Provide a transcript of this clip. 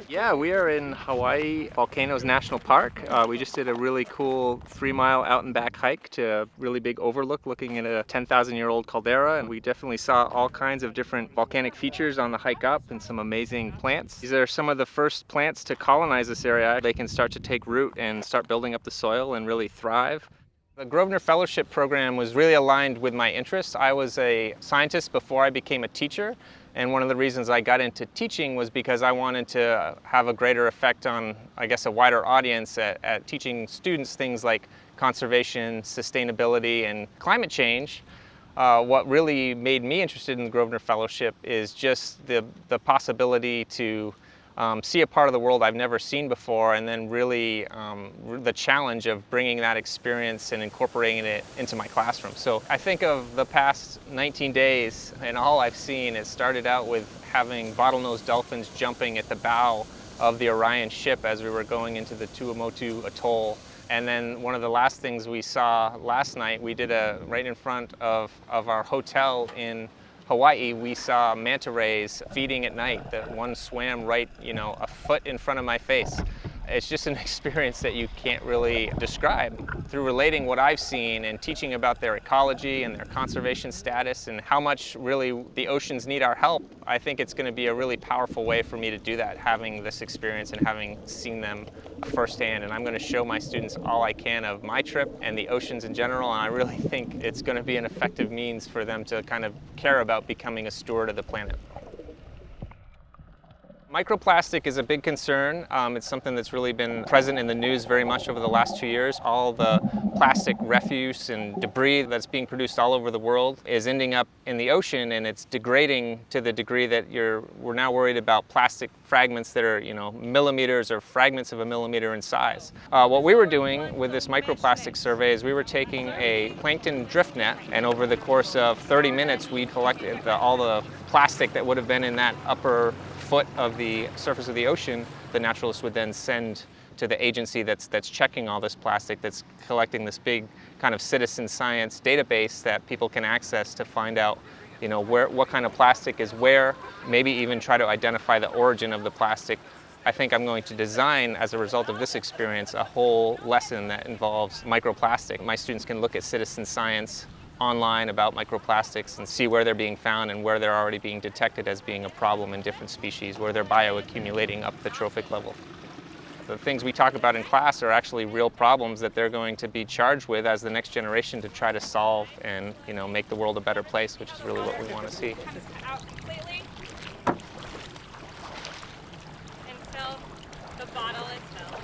Yeah, we are in Hawaii Volcanoes National Park. We just did a really cool 3-mile out and back hike to a really big overlook looking at a 10,000-year-old caldera, and we definitely saw all kinds of different volcanic features on the hike up and some amazing plants. These are some of the first plants to colonize this area. They can start to take root and start building up the soil and really thrive. The Grosvenor Fellowship Program was really aligned with my interests. I was a scientist before I became a teacher, and one of the reasons I got into teaching was because I wanted to have a greater effect on, I guess, a wider audience at teaching students things like conservation, sustainability, and climate change. What really made me interested in the Grosvenor Fellowship is just the possibility to see a part of the world I've never seen before, and then really the challenge of bringing that experience and incorporating it into my classroom. So I think of the past 19 days and all I've seen. It started out with having bottlenose dolphins jumping at the bow of the Orion ship as we were going into the Tuamotu Atoll. And then one of the last things we saw last night, we did right in front of our hotel in Hawaii, we saw manta rays feeding at night. That one swam right, a foot in front of my face. It's just an experience that you can't really describe. Through relating what I've seen and teaching about their ecology and their conservation status and how much really the oceans need our help, I think it's going to be a really powerful way for me to do that, having this experience and having seen them firsthand. And I'm going to show my students all I can of my trip and the oceans in general, and I really think it's going to be an effective means for them to kind of care about becoming a steward of the planet. Microplastic is a big concern. It's something that's really been present in the news very much over the last 2 years. All the plastic refuse and debris that's being produced all over the world is ending up in the ocean, and it's degrading to the degree that we're now worried about plastic fragments that are, millimeters or fragments of a millimeter in size. What we were doing with this microplastic survey is we were taking a plankton drift net, and over the course of 30 minutes, we collected all the plastic that would have been in that upper foot of the surface of the ocean. The naturalists would then send to the agency that's checking all this plastic, that's collecting this big kind of citizen science database that people can access to find out, what kind of plastic is where, maybe even try to identify the origin of the plastic. I think I'm going to design, as a result of this experience, a whole lesson that involves microplastic. My students can look at citizen science online about microplastics and see where they're being found and where they're already being detected as being a problem in different species, where they're bioaccumulating up the trophic level. The things we talk about in class are actually real problems that they're going to be charged with as the next generation to try to solve and, make the world a better place, which is really what we want to see. Out completely until the bottle is filled.